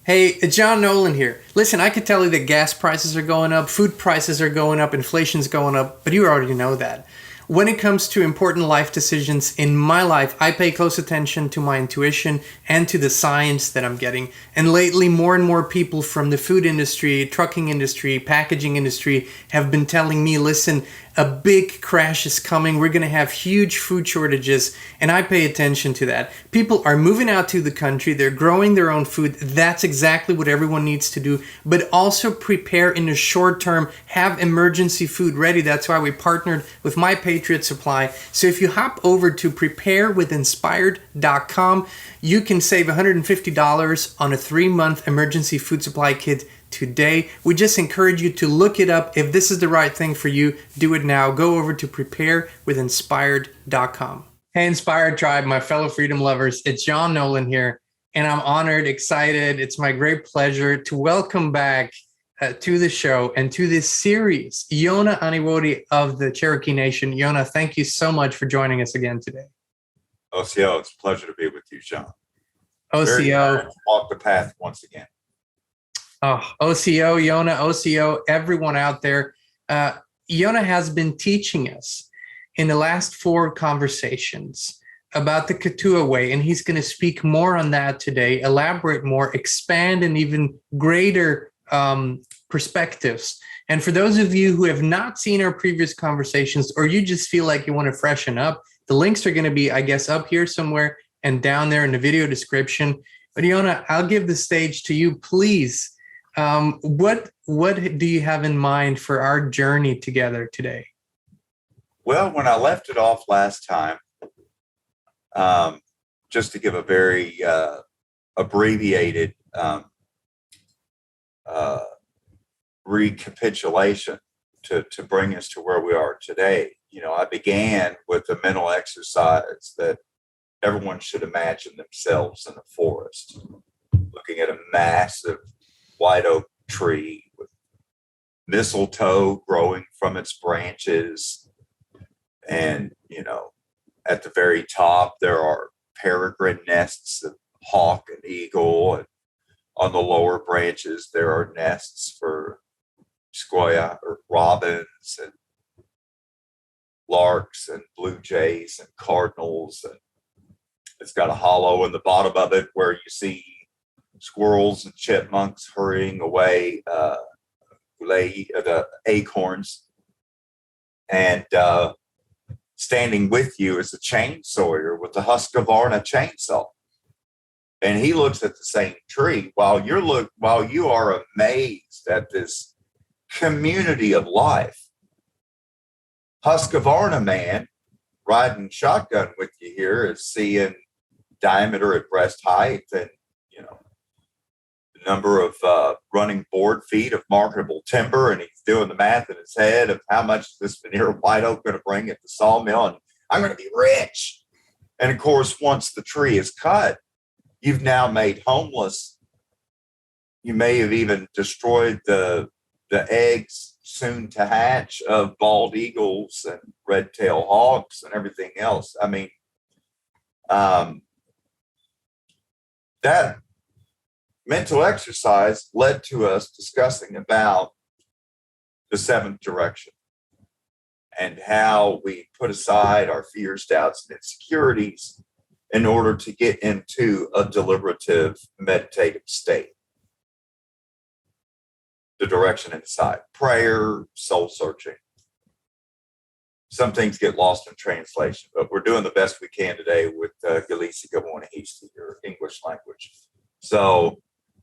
Hey, it's John Nolan here. Listen, I could tell you that gas prices are going up, food prices are going up, inflation's going up, but you already know that. When it comes to important life decisions in my life, I pay close attention to my intuition and to the science that I'm getting. And lately, more and more people from the food industry, trucking industry, packaging industry have been telling me, listen, a big crash is coming. We're going to have huge food shortages. And I pay attention to that. People are moving out to the country. They're growing their own food. That's exactly what everyone needs to do. But also prepare in the short term, have emergency food ready. That's why we partnered with My Patriot Supply. So if you hop over to preparewithinspired.com, you can save $150 on a 3-month emergency food supply kit today. We just encourage you to look it up. If this is the right thing for you, do it now. Go over to preparewithinspired.com. Hey, Inspired Tribe, my fellow freedom lovers, it's John Nolan here, and I'm honored, excited. It's my great pleasure to welcome back to the show and to this series, Yona Aniwodi of the Cherokee Nation. Yona, thank you so much for joining us again today. OCO, it's a pleasure to be with you, John. Very OCO. honored to walk the path once again. Oh, OCO, Yona, OCO, everyone out there. Yona has been teaching us in the last 4 conversations about the Katua way, and he's going to speak more on that today, elaborate more, expand in even greater perspectives. And for those of you who have not seen our previous conversations, or you just feel like you want to freshen up, the links are going to be, I guess, up here somewhere and down there in the video description. But Yona, I'll give the stage to you, please. What do you have in mind for our journey together today? Well, when I left it off last time, just to give a very abbreviated recapitulation to bring us to where we are today, I began with a mental exercise that everyone should imagine themselves in a forest, looking at a massive white oak tree with mistletoe growing from its branches. And, at the very top, there are peregrine nests of hawk and eagle. And on the lower branches, there are nests for squoia or robins and larks and blue jays and cardinals. And it's got a hollow in the bottom of it where you see squirrels and chipmunks hurrying away, the acorns. And standing with you is a chain sawyer with a Husqvarna chainsaw. And he looks at the same tree while you are amazed at this community of life. Husqvarna man riding shotgun with you here is seeing diameter at breast height and the number of running board feet of marketable timber, and he's doing the math in his head of how much is this veneer white oak going to bring at the sawmill, and I'm going to be rich. And of course, once the tree is cut, you've now made homeless. You may have even destroyed the eggs soon to hatch of bald eagles and red-tailed hawks and everything else. I mean, that mental exercise led to us discussing about the 7th direction and how we put aside our fears, doubts, and insecurities in order to get into a deliberative, meditative state. The direction inside: prayer, soul searching. Some things get lost in translation, but we're doing the best we can today with Galisi Gamonahisi, your English language. So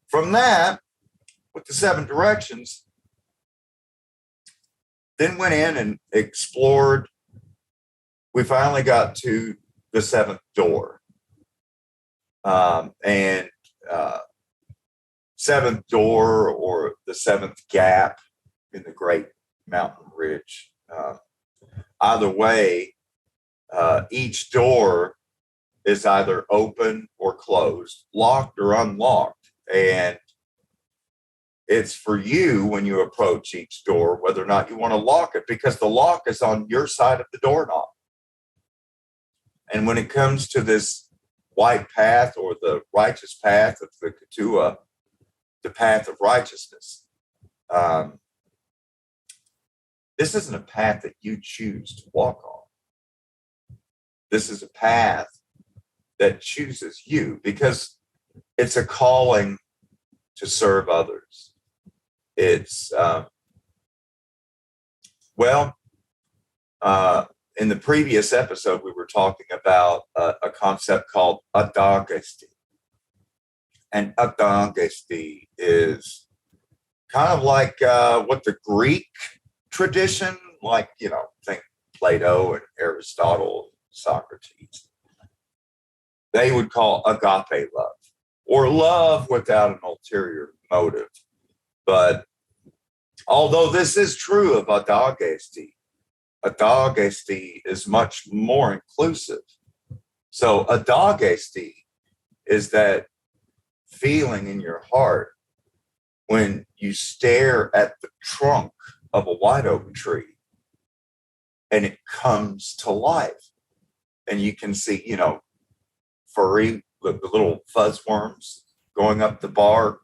from that, with the 7 directions, then went in and explored. We finally got to the 7th door. And 7th door, or the 7th gap in the Great Mountain Ridge. Either way, each door is either open or closed, locked or unlocked. And it's for you when you approach each door whether or not you want to lock it, because the lock is on your side of the doorknob. And when it comes to this white path, or the righteous path of the Katua, the path of righteousness. This isn't a path that you choose to walk on. This is a path that chooses you, because it's a calling to serve others. It's, in the previous episode, we were talking about a concept called adagesti. And adagesti is kind of like what the Greek tradition, like, think Plato and Aristotle, Socrates, they would call agape love, or love without an ulterior motive. But although this is true of adagesti, adagesti is much more inclusive. So adagesti is that feeling in your heart when you stare at the trunk of a white oak tree and it comes to life, and you can see, furry, the little fuzz worms going up the bark.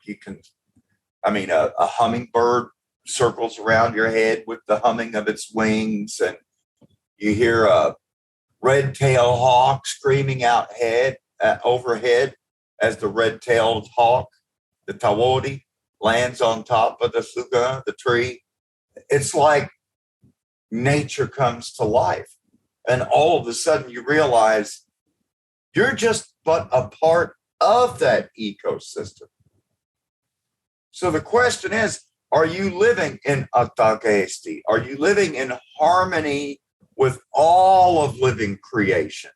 A hummingbird circles around your head with the humming of its wings, and you hear a red-tailed hawk screaming overhead as the red-tailed hawk, the Aniwodi, lands on top of the tree. It's like nature comes to life, and all of a sudden you realize you're just but a part of that ecosystem. So the question is, are you living in adagesti? Are you living in harmony with all of living creation?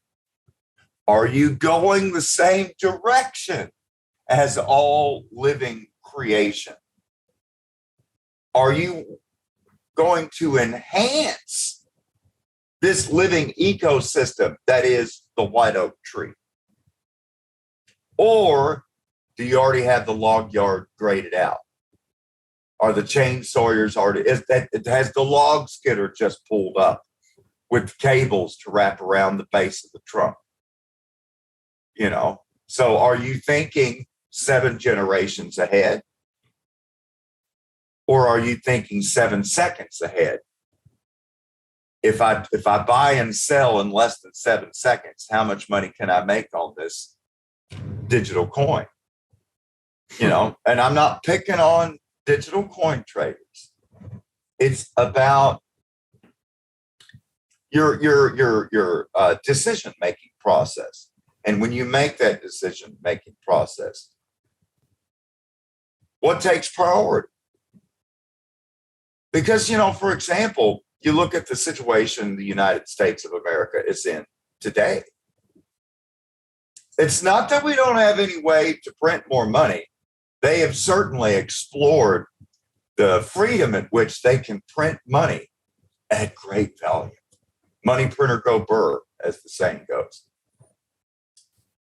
Are you going the same direction as all living creation? Are you going to enhance this living ecosystem that is the white oak tree? Or do you already have the log yard graded out? Are the chain sawyers it has the log skidder just pulled up with cables to wrap around the base of the trunk? So are you thinking 7 generations ahead? Or are you thinking 7 seconds ahead? If I buy and sell in less than 7 seconds, how much money can I make on this digital coin? And I'm not picking on digital coin traders. It's about your decision-making process. And when you make that decision-making process, what takes priority? Because, for example, you look at the situation the United States of America is in today. It's not that we don't have any way to print more money. They have certainly explored the freedom at which they can print money at great value. Money printer go burr, as the saying goes.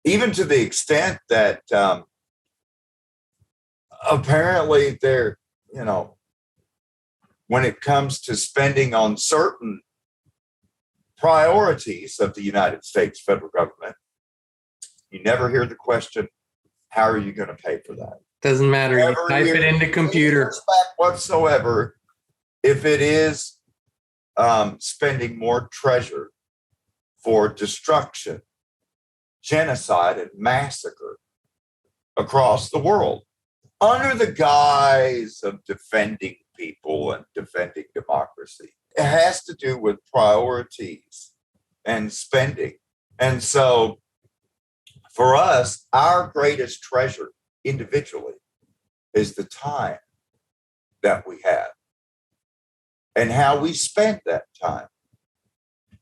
Even to the extent that apparently they're, when it comes to spending on certain priorities of the United States federal government, you never hear the question, how are you going to pay for that? Doesn't matter. You type it in the computer. Whatsoever, if it is spending more treasure for destruction, genocide, and massacre across the world, under the guise of defending people and defending democracy. It has to do with priorities and spending. And so for us, our greatest treasure individually is the time that we have and how we spend that time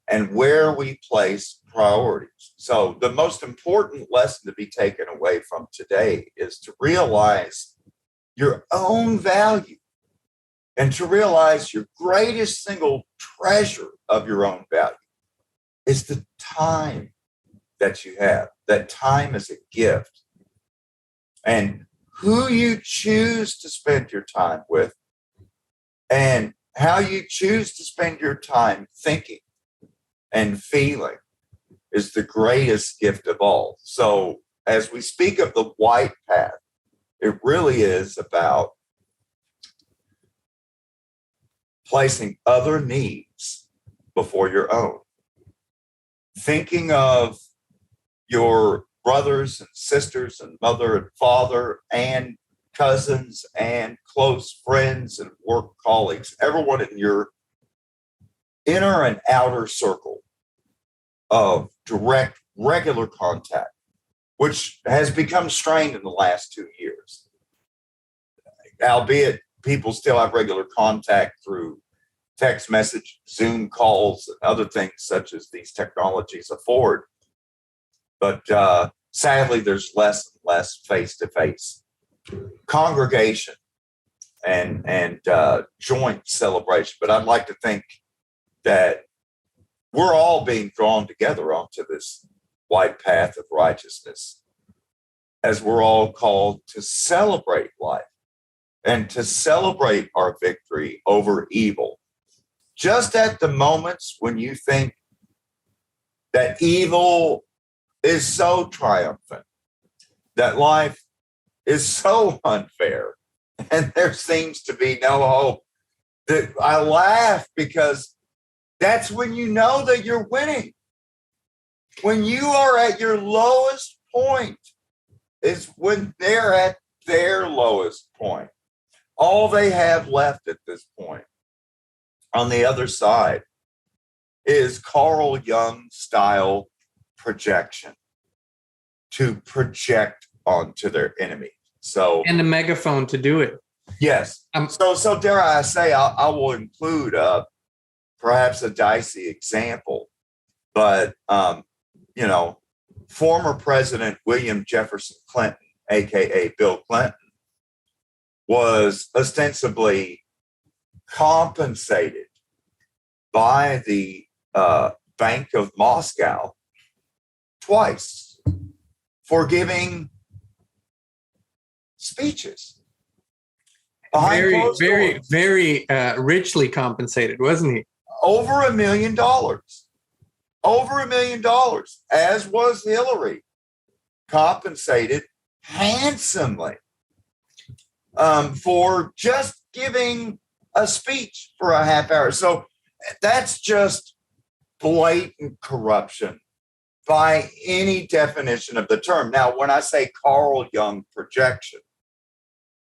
and where we place priorities. So the most important lesson to be taken away from today is to realize your own value and to realize your greatest single treasure of your own value is the time that you have. That time is a gift. And who you choose to spend your time with and how you choose to spend your time thinking and feeling is the greatest gift of all. So as we speak of the white path, It really is about placing other needs before your own. Thinking of your brothers and sisters and mother and father and cousins and close friends and work colleagues, everyone in your inner and outer circle of direct, regular contact, which has become strained in the last 2 years. Albeit people still have regular contact through text message, Zoom calls, and other things such as these technologies afford. But sadly, there's less and less face-to-face congregation and joint celebration. But I'd like to think that we're all being drawn together onto this wide path of righteousness, as we're all called to celebrate life and to celebrate our victory over evil. Just at the moments when you think that evil is so triumphant, that life is so unfair, and there seems to be no hope, that I laugh, because that's when you know that you're winning. When you are at your lowest point is when they're at their lowest point. All they have left at this point on the other side is Carl Jung style projection, to project onto their enemy. So, and a megaphone to do it. Yes. So dare I say, I will include perhaps a dicey example, but former President William Jefferson Clinton, aka Bill Clinton, was ostensibly compensated by the Bank of Moscow twice for giving speeches. Very richly compensated, wasn't he? Over $1 million. Over $1 million, as was Hillary, compensated handsomely for just giving a speech for a half hour. So that's just blatant corruption by any definition of the term. Now, when I say Carl Jung projection,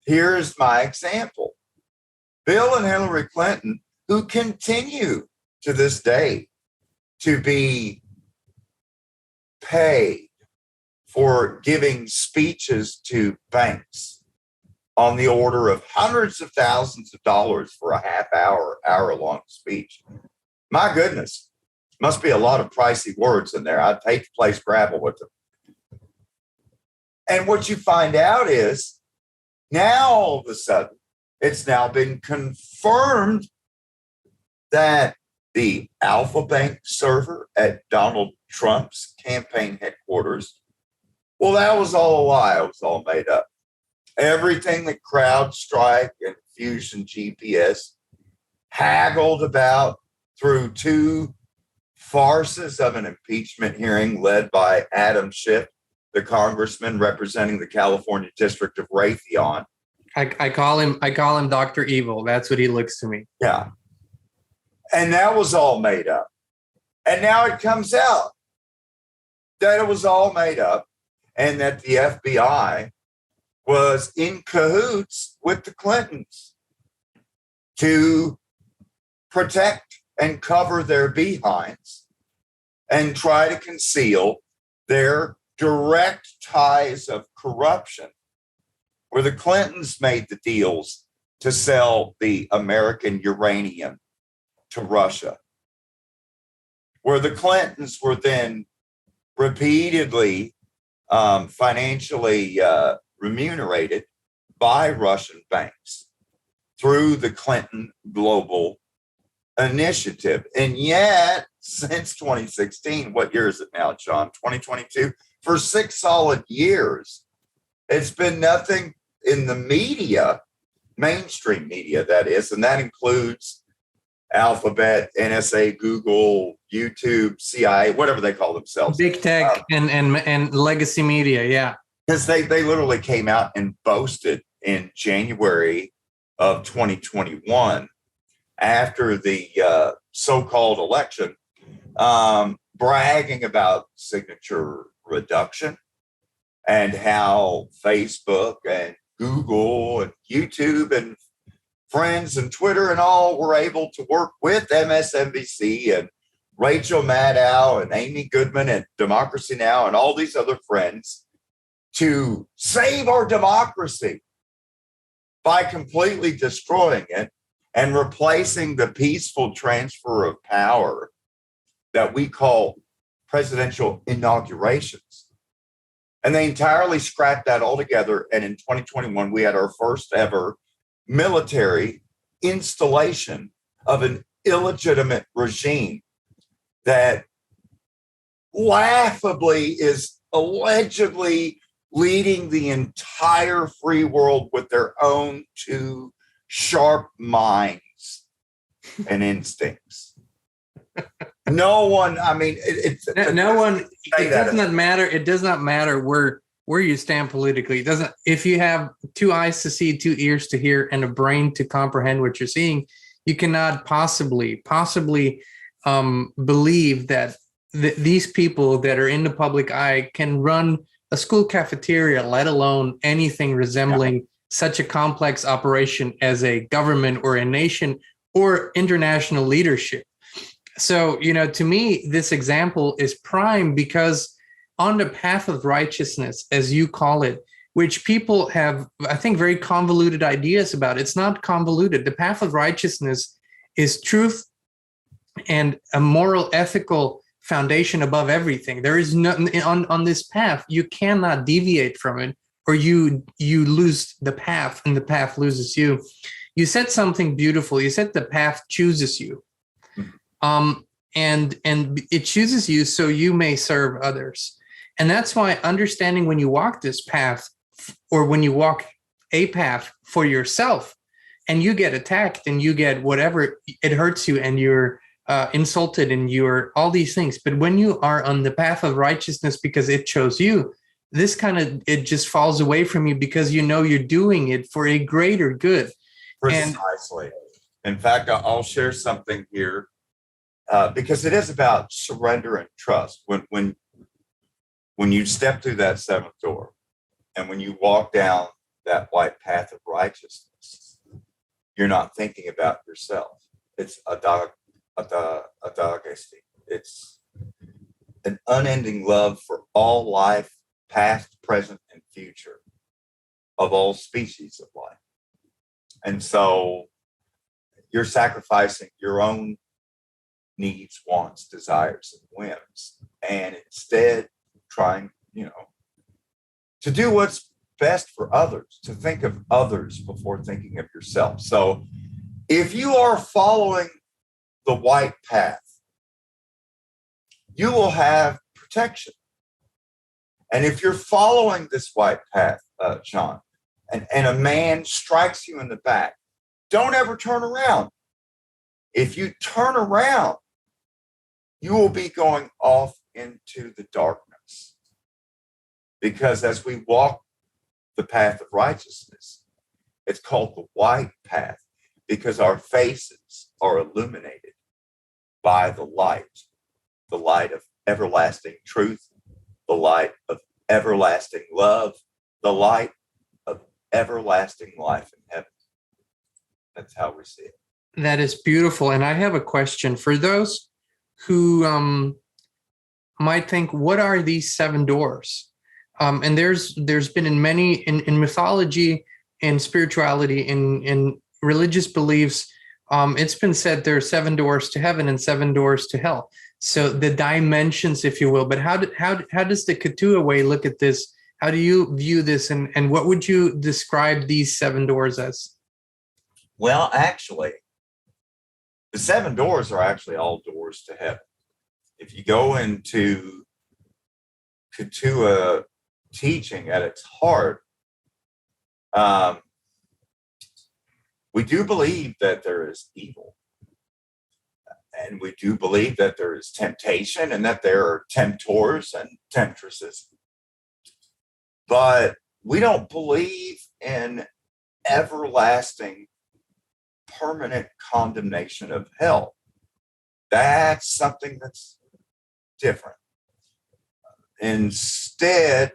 here's my example. Bill and Hillary Clinton, who continue to this day to be paid for giving speeches to banks on the order of hundreds of thousands of dollars for a hour-long speech. My goodness, must be a lot of pricey words in there. I'd hate to play Scrabble with them. And what you find out is, now all of a sudden, it's now been confirmed that the Alpha Bank server at Donald Trump's campaign headquarters, well, that was all a lie. It was all made up. Everything that CrowdStrike and Fusion GPS haggled about through two farces of an impeachment hearing led by Adam Schiff, the congressman representing the California district of Raytheon. I call him Dr. Evil. That's what he looks to me. Yeah. And that was all made up. And now it comes out that it was all made up and that the FBI was in cahoots with the Clintons to protect and cover their behinds and try to conceal their direct ties of corruption, where the Clintons made the deals to sell the American uranium to Russia, where the Clintons were then repeatedly financially remunerated by Russian banks through the Clinton Global Initiative. And yet, since 2016, what year is it now, John? 2022? For 6 solid years, it's been nothing in the media, mainstream media, that is, and that includes Alphabet, NSA, Google, YouTube, CIA, whatever they call themselves. Big tech and legacy media, yeah. because they literally came out and boasted in January of 2021 after the so-called election, bragging about signature reduction and how Facebook and Google and YouTube and friends and Twitter and all were able to work with MSNBC and Rachel Maddow and Amy Goodman and Democracy Now! And all these other friends to save our democracy by completely destroying it and replacing the peaceful transfer of power that we call presidential inaugurations. And they entirely scrapped that altogether. And in 2021, we had our first ever military installation of an illegitimate regime that laughably is allegedly leading the entire free world with their own two sharp minds and instincts. No one, I mean, no one, it does not matter. It does not matter where you stand politically. It doesn't, if you have two eyes to see, two ears to hear, and a brain to comprehend what you're seeing, you cannot possibly believe that these people that are in the public eye can run a school cafeteria, let alone anything resembling such a complex operation as a government or a nation or international leadership. So, to me, this example is prime because on the path of righteousness, as you call it, which people have, I think, very convoluted ideas about. It's not convoluted. The path of righteousness is truth and a moral, ethical foundation above everything. There is nothing on this path. You cannot deviate from it, or you lose the path, and the path loses you. You said something beautiful. You said the path chooses you, and it chooses you so you may serve others. And that's why understanding when you walk this path, or when you walk a path for yourself, and you get attacked, and you get whatever, it hurts you, and you're insulted, and you're all these things. But when you are on the path of righteousness because it chose you, this it just falls away from you because you're doing it for a greater good. Precisely. In fact, I'll share something here because it is about surrender and trust. When you step through that seventh door and when you walk down that white path of righteousness, you're not thinking about yourself. It's it's an unending love for all life, past, present, and future, of all species of life. And so you're sacrificing your own needs, wants, desires, and whims, and instead trying, to do what's best for others, to think of others before thinking of yourself. So if you are following the white path, you will have protection. And if you're following this white path, Sean, and a man strikes you in the back, don't ever turn around. If you turn around, you will be going off into the darkness. Because as we walk the path of righteousness, it's called the white path because our faces are illuminated by the light of everlasting truth, the light of everlasting love, the light of everlasting life in heaven. That's how we see it. That is beautiful. And I have a question for those who might think, what are these seven doors? And there's been in mythology, in spirituality, in religious beliefs, it's been said there are seven doors to heaven and seven doors to hell. So the dimensions, if you will. But how does the Ketua way look at this? How do you view this, and what would you describe these seven doors as? Well, actually, the seven doors are actually all doors to heaven. If you go into Ketua teaching at its heart, we do believe that there is evil. And we do believe that there is temptation and that there are temptors and temptresses. But we don't believe in everlasting, permanent condemnation of hell. That's something that's different. Instead,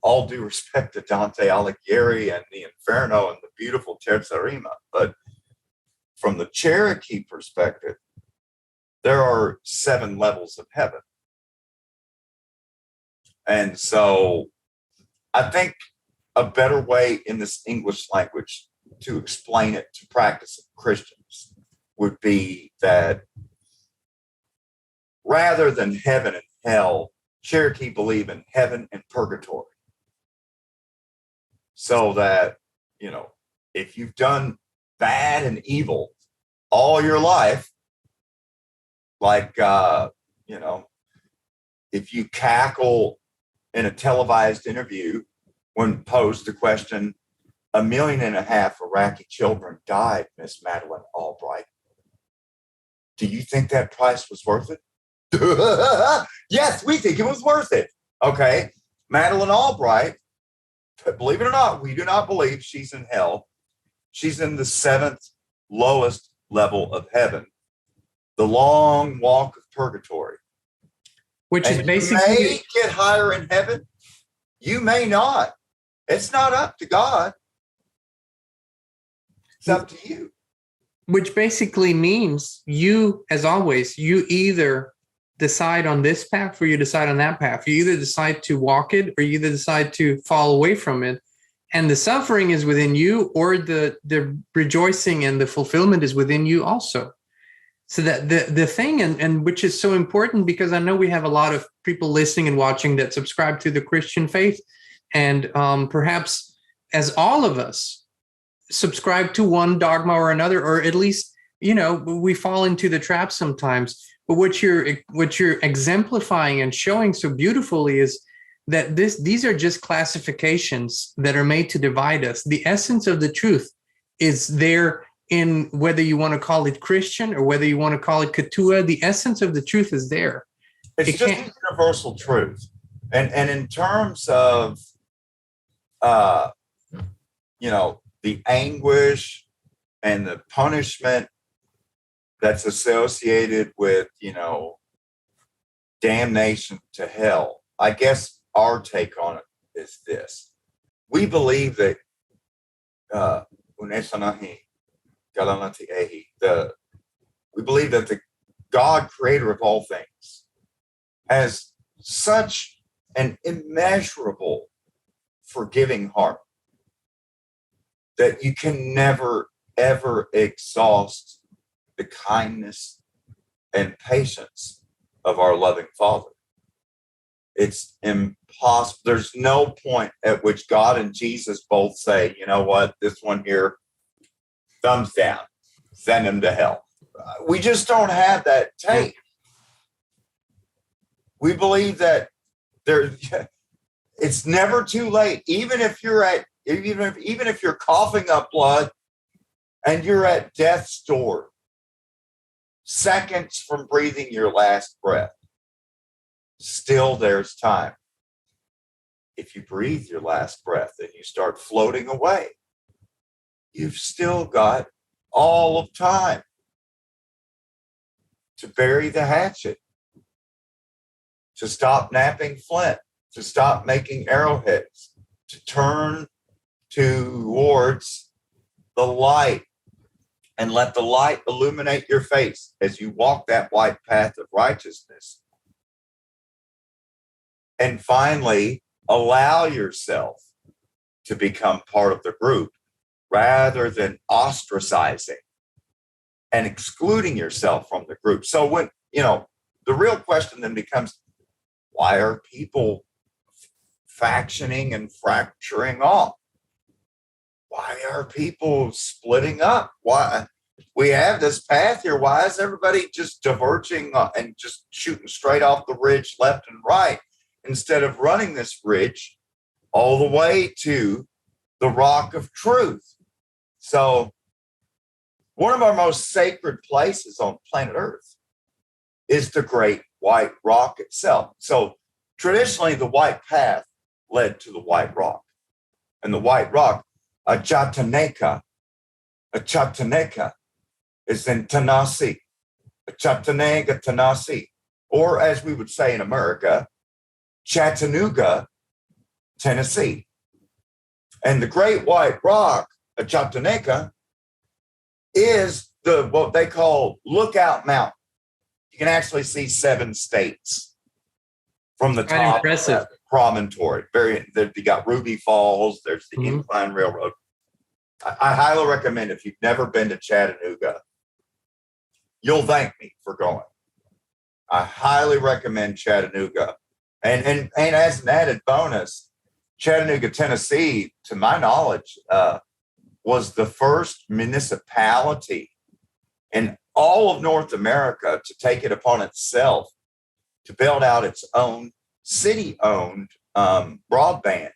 all due respect to Dante Alighieri and the Inferno and the beautiful Terza Rima, but from the Cherokee perspective, there are 7 levels of heaven. And so I think a better way in this English language to explain it to practicing Christians would be that rather than heaven and hell, Cherokee believe in heaven and purgatory. So that, if you've done bad and evil all your life, like, if you cackle in a televised interview when posed the question, 1.5 million Iraqi children died, Miss Madeleine Albright. Do you think that price was worth it? Yes, we think it was worth it. Okay. Madeleine Albright, believe it or not, we do not believe she's in hell. She's in the 7th lowest level of heaven, the long walk of purgatory. Which and is basically... You may get higher in heaven. You may not. It's not up to God. It's up to you. Which basically means you, as always, you either decide on this path or you decide on that path. You either decide to walk it or you either decide to fall away from it. And the suffering is within you, or the rejoicing and the fulfillment is within you also. So that the thing, and which is so important, because I know we have a lot of people listening and watching that subscribe to the Christian faith. And perhaps as all of us subscribe to one dogma or another, or at least, we fall into the trap sometimes. But what you're exemplifying and showing so beautifully is that these are just classifications that are made to divide us. The essence of the truth is there in whether you want to call it Christian or whether you want to call it Ketua. The essence of the truth is there. It's just a universal truth. And in terms of, the anguish and the punishment that's associated with, damnation to hell, I guess our take on it is this. We believe that we believe that the God, creator of all things, has such an immeasurable forgiving heart that you can never, ever exhaust the kindness and patience of our loving Father. It's impossible. There's no point at which God and Jesus both say, you know what, this one here, thumbs down, send him to hell. We just don't have that take. We believe that it's never too late. Even if you're coughing up blood and you're at death's door, seconds from breathing your last breath, still there's time. If you breathe your last breath and you start floating away, you've still got all of time to bury the hatchet, to stop napping flint, to stop making arrowheads, to turn towards the light and let the light illuminate your face as you walk that white path of righteousness. And finally, allow yourself to become part of the group rather than ostracizing and excluding yourself from the group. So when, the real question then becomes, why are people factioning and fracturing off? Why are people splitting up? Why? We have this path here. Why is everybody just diverging and just shooting straight off the ridge left and right instead of running this ridge all the way to the rock of truth? So one of our most sacred places on planet Earth is the great white rock itself. So traditionally, the white path led to the White Rock. And the White Rock, a Chattanega is in Tennessee. A Chattanega, Tennessee. Or as we would say in America, Chattanooga, Tennessee. And the Great White Rock, a Chattanega, is what they call Lookout Mountain. You can actually see 7 states from the top impressive. of that promontory. You got Ruby Falls, there's the Incline Railroad. I highly recommend, if you've never been to Chattanooga, you'll thank me for going. I highly recommend Chattanooga. And as an added bonus, Chattanooga, Tennessee, to my knowledge, was the first municipality in all of North America to take it upon itself to build out its own city-owned broadband.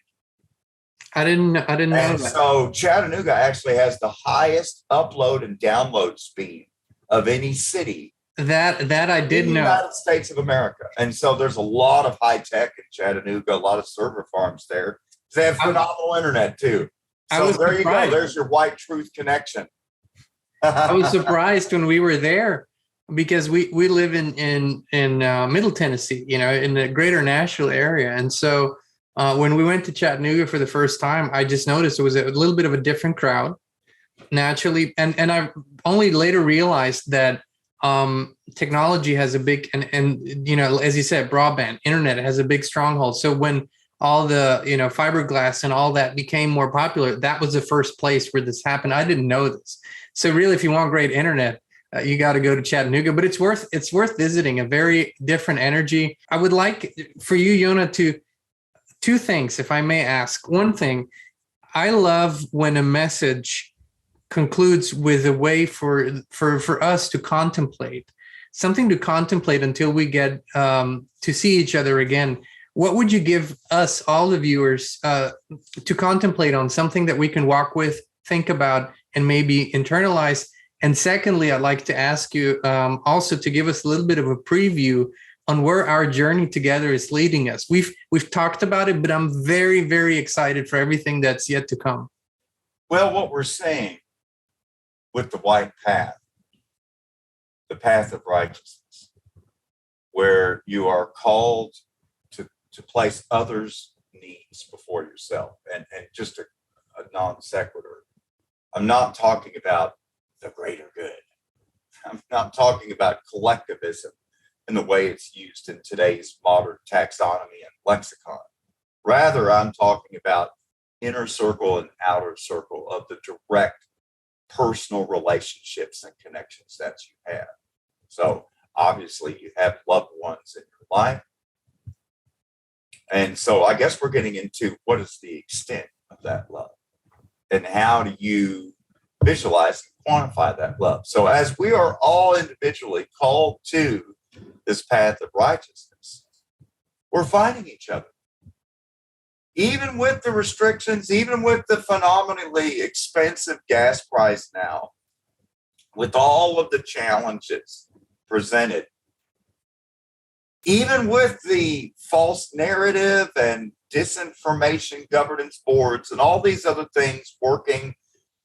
I didn't know that. So Chattanooga actually has the highest upload and download speed of any city That I did in the know. United States of America. And so there's a lot of high tech in Chattanooga, a lot of server farms there. They have phenomenal internet too. So there you go. There's your white truth connection. I was surprised when we were there, because we live in Middle Tennessee, in the greater Nashville area. And so when we went to Chattanooga for the first time, I just noticed it was a little bit of a different crowd naturally. And I only later realized that technology has a big, and as you said, broadband, internet has a big stronghold. So when all the, fiberglass and all that became more popular, that was the first place where this happened. I didn't know this. So really, if you want great internet, you got to go to Chattanooga, but it's worth visiting. A very different energy. I would like for you, Yona, two things, if I may ask. One thing, I love when a message concludes with a way for us to contemplate, something to contemplate until we get to see each other again. What would you give us, all the viewers, to contemplate on, something that we can walk with, think about, and maybe internalize? And secondly, I'd like to ask you also to give us a little bit of a preview on where our journey together is leading us. We've talked about it, but I'm very, very excited for everything that's yet to come. Well, what we're saying with the white path, the path of righteousness, where you are called to place others' needs before yourself, and just a non sequitur. I'm not talking about the greater good. I'm not talking about collectivism in the way it's used in today's modern taxonomy and lexicon. Rather, I'm talking about inner circle and outer circle of the direct personal relationships and connections that you have. So obviously you have loved ones in your life. And so I guess we're getting into what is the extent of that love, and how do you visualize and quantify that love. So as we are all individually called to this path of righteousness, we're finding each other. Even with the restrictions, even with the phenomenally expensive gas price now, with all of the challenges presented, even with the false narrative and disinformation governance boards and all these other things working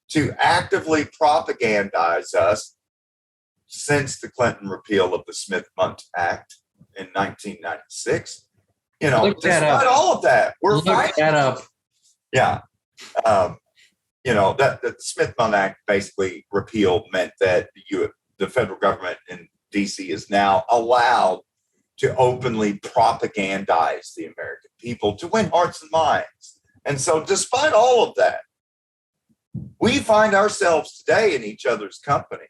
to actively propagandize us since the Clinton repeal of the Smith-Mundt Act in 1996, despite all of that, we're fighting. That up. Yeah. That the Smith-Mundt Act basically repeal meant that the federal government in DC is now allowed to openly propagandize the American people to win hearts and minds. And so despite all of that, we find ourselves today in each other's company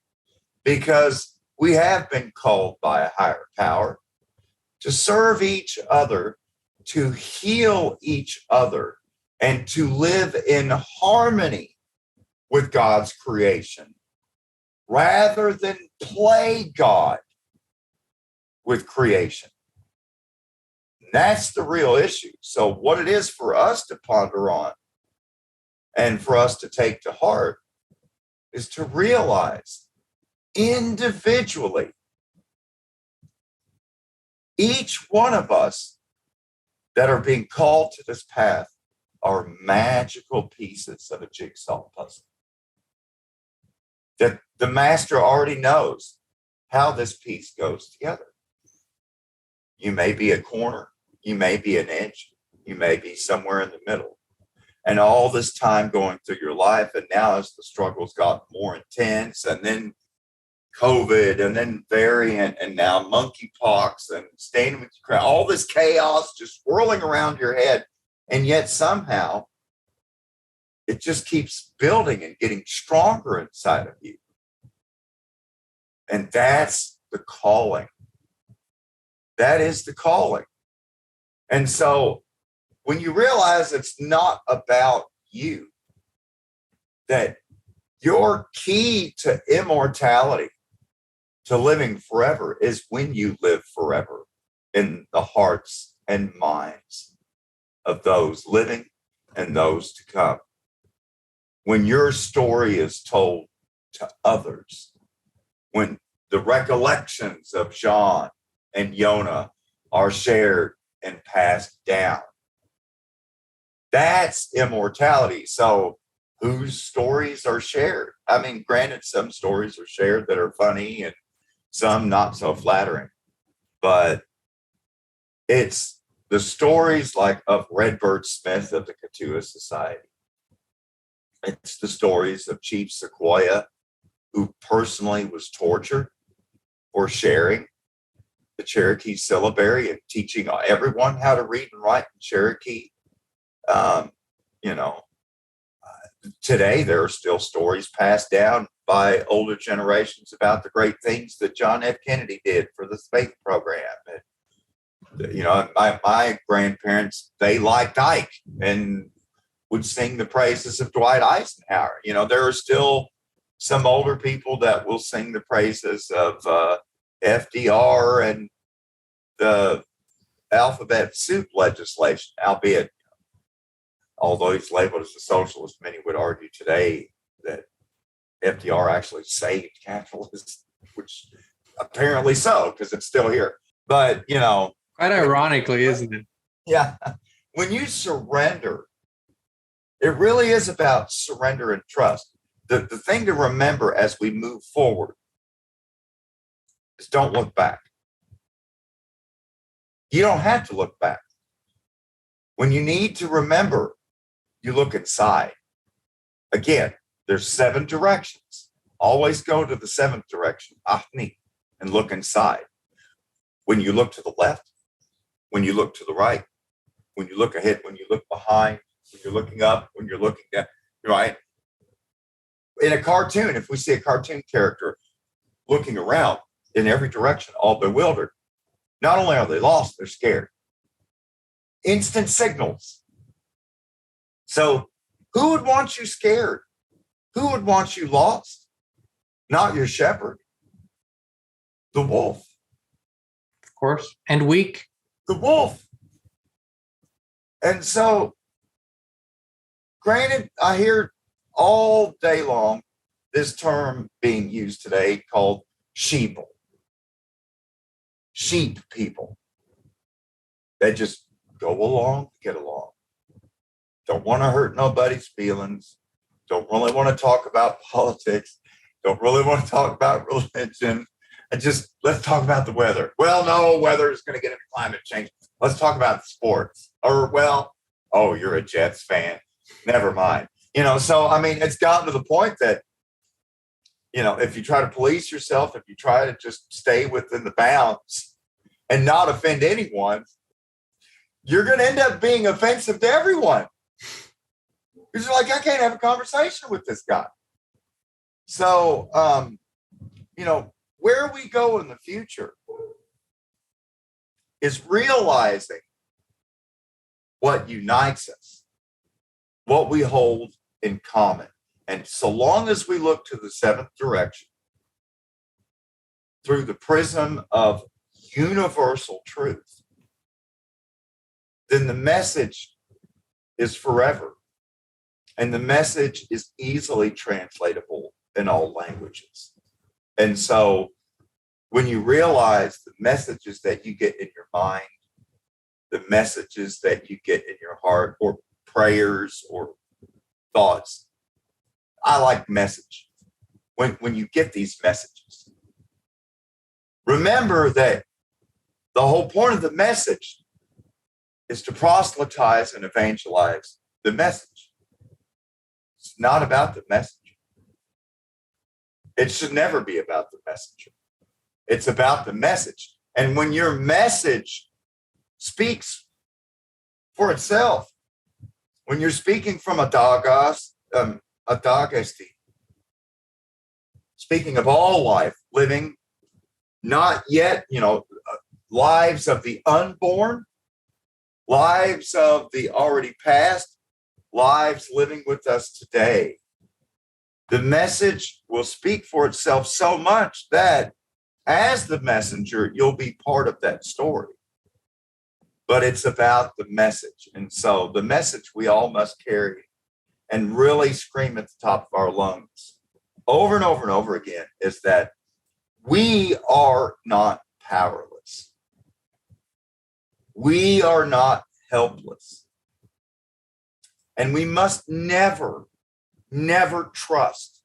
because we have been called by a higher power to serve each other, to heal each other, and to live in harmony with God's creation, rather than play God with creation. And that's the real issue. So what it is for us to ponder on and for us to take to heart is to realize individually, each one of us that are being called to this path are magical pieces of a jigsaw puzzle. That the master already knows how this piece goes together. You may be a corner, you may be an edge, you may be somewhere in the middle. And all this time going through your life, and now as the struggles got more intense, and then COVID, and then variant, and now monkeypox, and staying with your crowd, all this chaos just swirling around your head, and yet somehow it just keeps building and getting stronger inside of you. And that's the calling. That is the calling. And so when you realize it's not about you, that your key to immortality, to living forever, is when you live forever in the hearts and minds of those living and those to come. When your story is told to others, when the recollections of Jean and Yona are shared and passed down, that's immortality. So whose stories are shared? I mean, granted, some stories are shared that are funny and some not so flattering, but it's the stories like of Redbird Smith of the Katua Society. It's the stories of Chief Sequoia, who personally was tortured for sharing the Cherokee syllabary and teaching everyone how to read and write in Cherokee. Today there are still stories passed down by older generations about the great things that John F. Kennedy did for the space program. And, my grandparents, they liked Ike and would sing the praises of Dwight Eisenhower. There are still some older people that will sing the praises of FDR and the alphabet soup legislation, albeit, although he's labeled as a socialist, many would argue today that FDR actually saved capitalism, which apparently so, because it's still here. But, quite ironically, isn't it? Yeah. When you surrender, it really is about surrender and trust. The thing to remember as we move forward is don't look back. You don't have to look back. When you need to remember, you look inside. Again, there's 7 directions. Always go to the 7th direction, Ahni, and look inside. When you look to the left, when you look to the right, when you look ahead, when you look behind, when you're looking up, when you're looking down, right? In a cartoon, if we see a cartoon character looking around in every direction, all bewildered, not only are they lost, they're scared. Instant signals. So who would want you scared? Who would want you lost? Not your shepherd. The wolf. Of course. And weak. The wolf. And so, granted, I hear all day long this term being used today called sheeple. Sheep people. They just go along to get along. Don't want to hurt nobody's feelings. Don't really want to talk about politics. Don't really want to talk about religion. And just let's talk about the weather. Well, no, weather is going to get into climate change. Let's talk about sports. Or, well, oh, you're a Jets fan. Never mind. So, I mean, it's gotten to the point that, if you try to police yourself, if you try to just stay within the bounds and not offend anyone, you're going to end up being offensive to everyone. Because you're like, I can't have a conversation with this guy. So, where we go in the future is realizing what unites us, what we hold in common. And so long as we look to the 7th direction through the prism of universal truth, then the message is forever. And the message is easily translatable in all languages. And so when you realize the messages that you get in your mind the messages that you get in your heart, or prayers or thoughts. I like message. When you get these messages, remember that the whole point of the message is to proselytize and evangelize the message. It's not about the messenger. It should never be about the messenger. It's about the message. And when your message speaks for itself, when you're speaking from a dagasti, speaking of all life, living, not yet, lives of the unborn, lives of the already past, lives living with us today. The message will speak for itself so much that as the messenger, you'll be part of that story. But it's about the message. And so the message we all must carry and really scream at the top of our lungs over and over and over again is that we are not powerless. We are not helpless. And we must never trust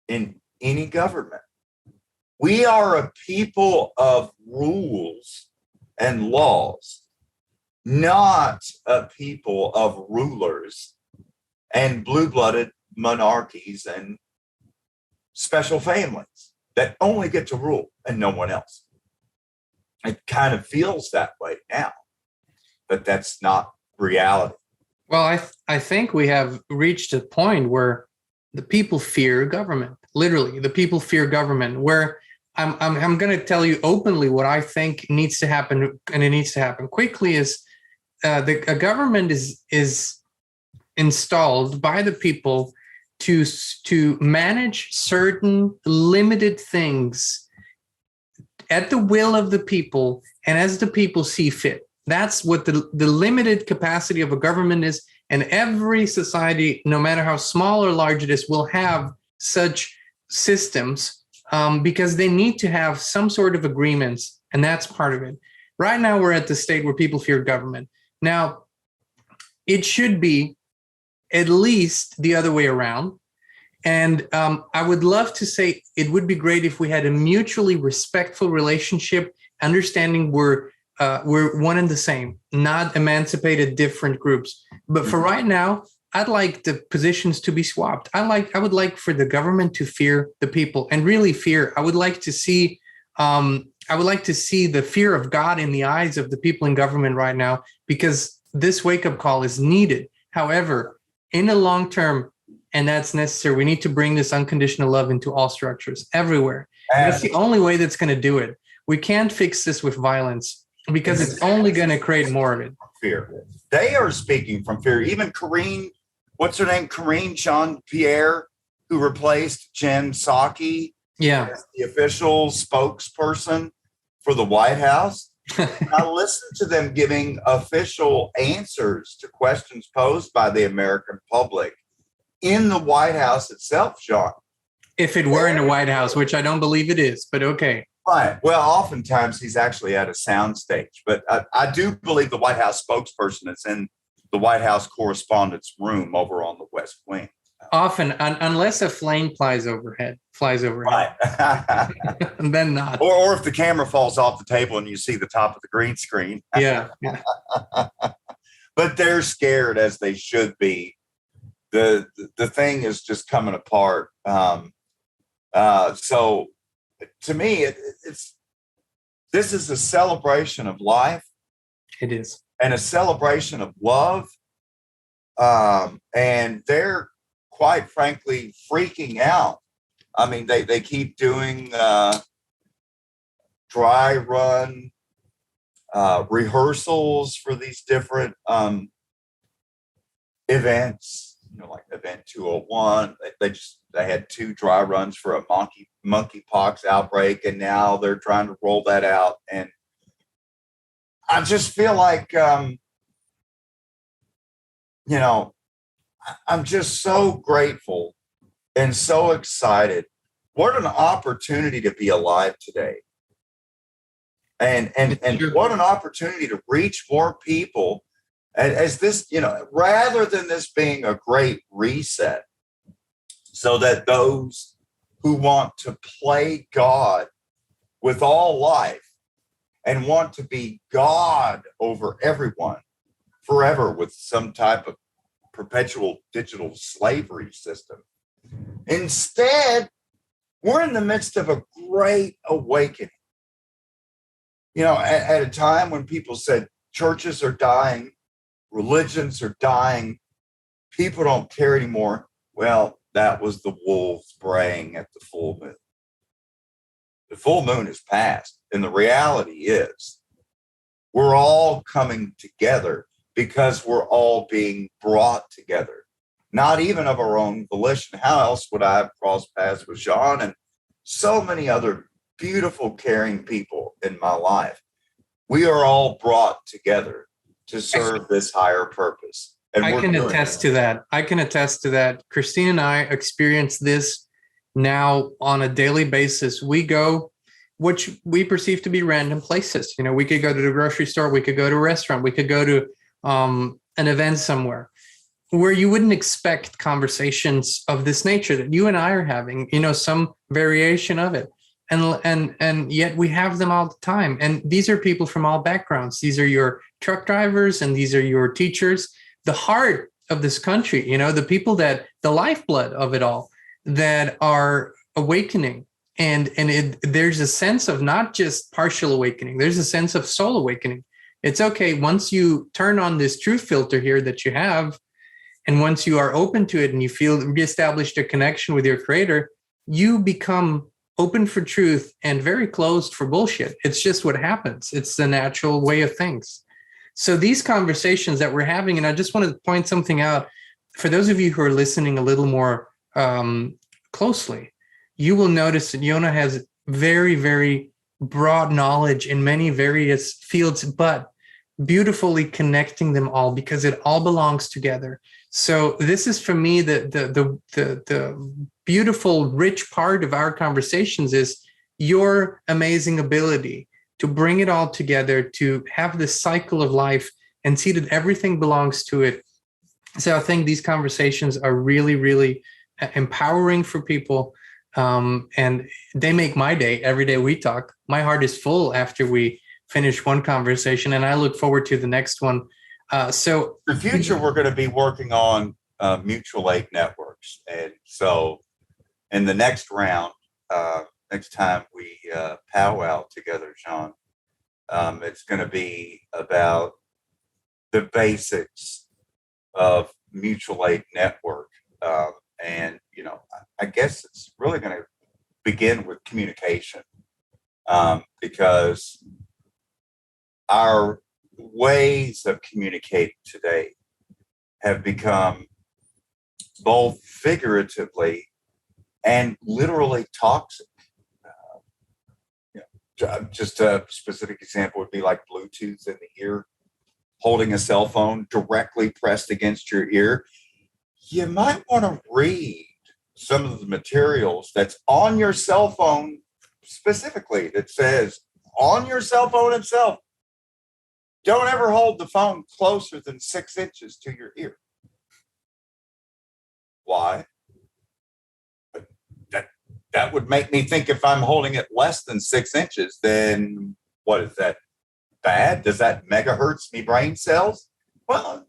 in any government. We are a people of rules and laws, not a people of rulers and blue-blooded monarchies and special families that only get to rule and no one else. It kind of feels that way now, but that's not reality. Well, I think we have reached a point where the people fear government. Literally, the people fear government. Where I'm going to tell you openly what I think needs to happen, and it needs to happen quickly. Is a government is installed by the people to manage certain limited things at the will of the people and as the people see fit. That's what the limited capacity of a government is. And every society, no matter how small or large it is, will have such systems because they need to have some sort of agreements. And that's part of it. Right now, we're at the state where people fear government. Now, it should be at least the other way around. And I would love to say it would be great if we had a mutually respectful relationship, understanding we're one and the same, not emancipated different groups. But for right now, I'd like the positions to be swapped. I would like for the government to fear the people and really fear. I would like to see the fear of God in the eyes of the people in government right now, because this wake-up call is needed. However, in the long term, and that's necessary, we need to bring this unconditional love into all structures everywhere. That's the only way that's going to do it. We can't fix this with violence, because it's only going to create more of it. Fear. They are speaking from fear. Even what's her name? Karine Jean-Pierre, who replaced Jen Psaki as the official spokesperson for the White House. I listened to them giving official answers to questions posed by the American public in the White House itself, Sean. If it were in the White House, which I don't believe it is, but okay. Right. Well, oftentimes he's actually at a soundstage, but I do believe the White House spokesperson is in the White House correspondence room over on the West Wing. Often, unless a plane flies overhead. Right. And then not. Or if the camera falls off the table and you see the top of the green screen. Yeah. But they're scared, as they should be. The thing is just coming apart. So to me, this is a celebration of life. It is. And a celebration of love. And they're quite frankly freaking out. I mean, they keep doing dry run rehearsals for these different events. Like Event 201, they had 2 dry runs for a monkeypox outbreak, and now they're trying to roll that out. And I just feel like, I'm just so grateful and so excited. What an opportunity to be alive today. And what an opportunity to reach more people as this, rather than this being a great reset, so that those who want to play God with all life and want to be God over everyone forever with some type of perpetual digital slavery system. Instead, we're in the midst of a great awakening. At a time when people said churches are dying, religions are dying, people don't care anymore. Well, that was the wolves braying at the full moon. The full moon is past, and the reality is we're all coming together because we're all being brought together, not even of our own volition. How else would I have crossed paths with Jean and so many other beautiful, caring people in my life? We are all brought together to serve this higher purpose. And I can attest to that. Kristin and I experience this now on a daily basis. We go, which we perceive to be random places. We could go to the grocery store, we could go to a restaurant, we could go to an event somewhere where you wouldn't expect conversations of this nature that you and I are having, some variation of it. And yet we have them all the time. And these are people from all backgrounds. These are your truck drivers and these are your teachers, the heart of this country, the people that the lifeblood of it all that are awakening. And there's a sense of not just partial awakening, there's a sense of soul awakening. It's okay. Once you turn on this truth filter here that you have, and once you are open to it and you feel reestablished a connection with your creator, you become open for truth and very closed for bullshit. It's just what happens. It's the natural way of things. So these conversations that we're having, and I just want to point something out for those of you who are listening a little more closely, you will notice that Yona has very, very broad knowledge in many various fields, but beautifully connecting them all because it all belongs together. So this is for me the beautiful, rich part of our conversations is your amazing ability to bring it all together, to have this cycle of life and see that everything belongs to it. So I think these conversations are really, really empowering for people. And they make my day every day we talk. My heart is full after we finish one conversation, and I look forward to the next one. So the future, we're going to be working on mutual aid networks. And so in the next round, next time we powwow together, Jean, it's going to be about the basics of mutual aid network. And, I guess it's really going to begin with communication, because our ways of communicating today have become both figuratively and literally toxic. Just a specific example would be like Bluetooth in the ear, holding a cell phone directly pressed against your ear. You might want to read some of the materials that's on your cell phone specifically, that says on your cell phone itself, don't ever hold the phone closer than 6 inches to your ear. Why? That would make me think if I'm holding it less than 6 inches, then what is that? Bad? Does that megahertz me brain cells? Well,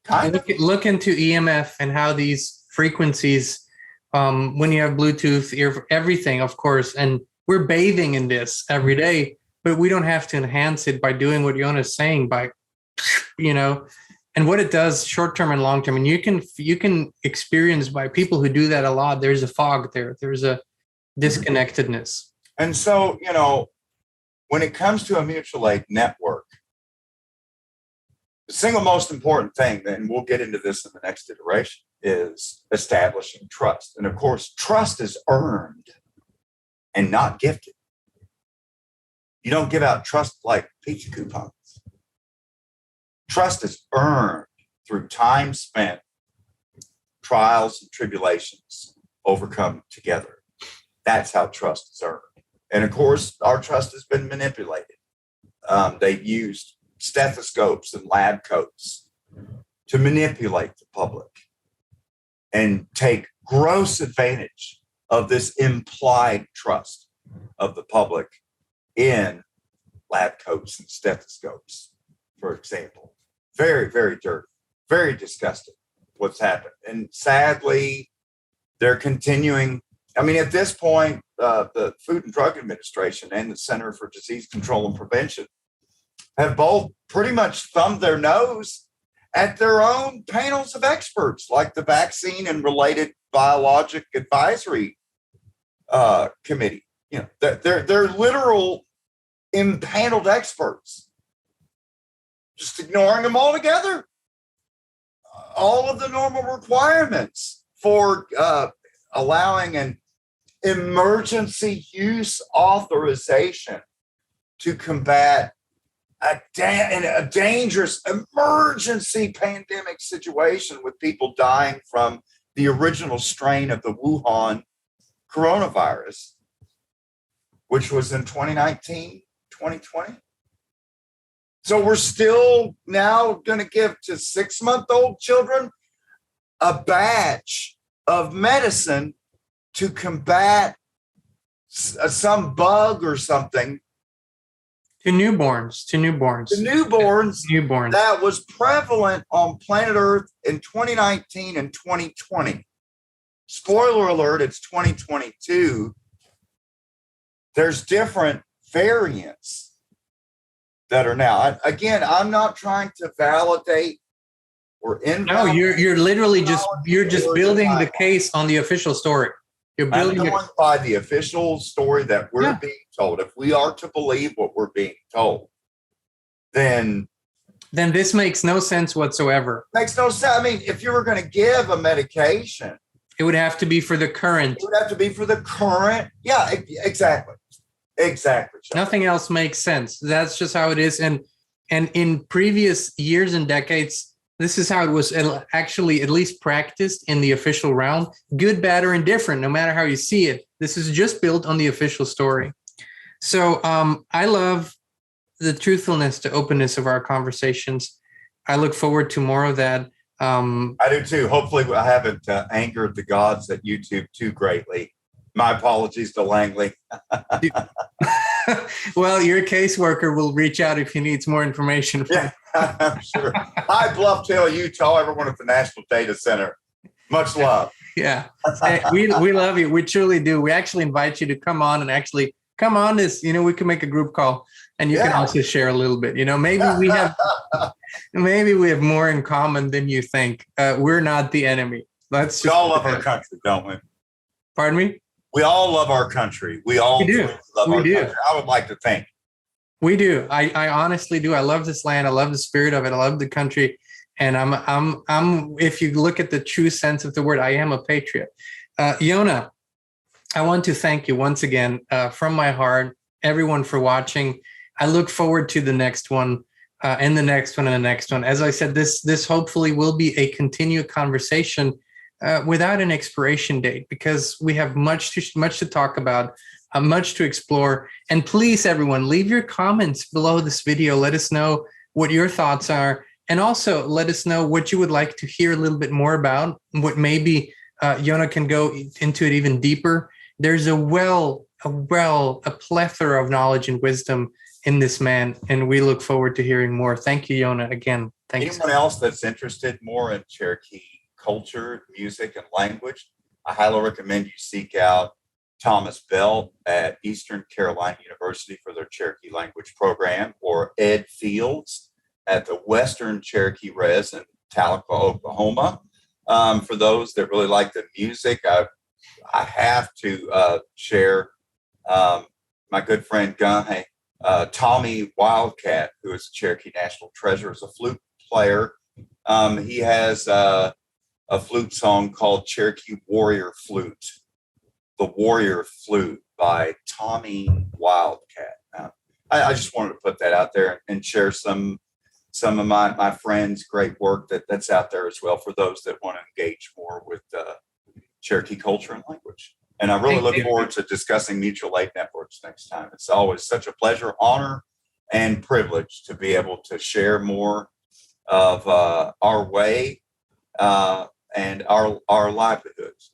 kind of. Look into EMF and how these frequencies, when you have Bluetooth, everything, of course, and we're bathing in this every day, but we don't have to enhance it by doing what Yona is saying by, and what it does short-term and long-term. And you can experience by people who do that a lot. There's a fog there. There's a disconnectedness. And so, when it comes to a mutual aid network, the single most important thing, and we'll get into this in the next iteration, is establishing trust. And of course, trust is earned and not gifted. You don't give out trust like pizza coupons. Trust is earned through time spent, trials and tribulations overcome together. That's how trust is earned. And of course, our trust has been manipulated. They used stethoscopes and lab coats to manipulate the public and take gross advantage of this implied trust of the public in lab coats and stethoscopes, for example. Very, very dirty, very disgusting what's happened. And sadly, they're continuing. I mean, at this point, the Food and Drug Administration and the Center for Disease Control and Prevention have both pretty much thumbed their nose at their own panels of experts, like the Vaccine and Related Biologic Advisory Committee. You know, they're literal impaneled experts, just ignoring them altogether. All of the normal requirements for allowing an emergency use authorization to combat a dangerous emergency pandemic situation with people dying from the original strain of the Wuhan coronavirus, which was in 2019, 2020. So we're still now going to give to 6-month-old children a batch of medicine to combat some bug or something. To newborns. That was prevalent on planet Earth in 2019 and 2020. Spoiler alert, it's 2022. There's different variants that are now. Again, I'm not trying to validate or invalidate. No, you're literally just building the case on the official story. You're building I'm going by the official story that we're being told. If we are to believe what we're being told, then this makes no sense whatsoever. Makes no sense. I mean, if you were going to give a medication, it would have to be for the current. It would have to be for the current. Yeah, exactly. Exactly. Nothing else makes sense. That's just how it is. And in previous years and decades, this is how it was actually at least practiced in the official realm. Good, bad, or indifferent, no matter how you see it. This is just built on the official story. So I love the truthfulness, the openness of our conversations. I look forward to more of that. I do too. Hopefully I haven't angered the gods at YouTube too greatly. My apologies to Langley. Well, your caseworker will reach out if he needs more information. Yeah, I'm sure. Hi, Blufftail, Utah, everyone at the National Data Center. Much love. Yeah, hey, we love you. We truly do. We actually invite you to come on and actually come on this. You know, we can make a group call and you can also share a little bit. You know, maybe we have more in common than you think. We're not the enemy. We all love our country, don't we? Pardon me? We all love our country. We do. Love our country. I would like to think. We do. I honestly do. I love this land. I love the spirit of it. I love the country. And I'm if you look at the true sense of the word, I am a patriot. Yona, I want to thank you once again from my heart, everyone for watching. I look forward to the next one and the next one and the next one. As I said, this hopefully will be a continued conversation without an expiration date, because we have much to talk about, much to explore. And please, everyone, leave your comments below this video. Let us know what your thoughts are. And also let us know what you would like to hear a little bit more about, what maybe Yona can go into it even deeper. There's a plethora of knowledge and wisdom in this man, and we look forward to hearing more. Thank you, Yona, again. Thank you. Anyone else that's interested more in Cherokee culture, music, and language, I highly recommend you seek out Thomas Bell at Eastern Carolina University for their Cherokee language program, or Ed Fields at the Western Cherokee Res in Tahlequah, Oklahoma. For those that really like the music, I have to share my good friend Gunhay, Tommy Wildcat, who is a Cherokee National Treasure, is a flute player. He has a flute song called Cherokee Warrior Flute, The Warrior Flute by Tommy Wildcat. I just wanted to put that out there and share some of my friends' great work that's out there as well for those that want to engage more with Cherokee culture and language. And I really look forward to discussing mutual aid networks next time. It's always such a pleasure, honor, and privilege to be able to share more of our way and our livelihoods.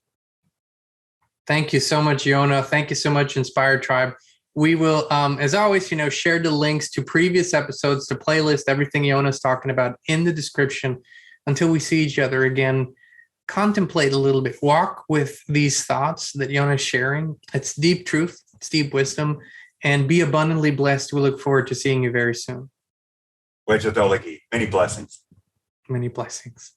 Thank you so much, Yona. Thank you so much, Inspired Tribe. We will, as always, share the links to previous episodes, the playlist, everything Yona's talking about in the description. Until we see each other again, contemplate a little bit. Walk with these thoughts that Yona's sharing. It's deep truth. It's deep wisdom. And be abundantly blessed. We look forward to seeing you very soon. Many blessings. Many blessings.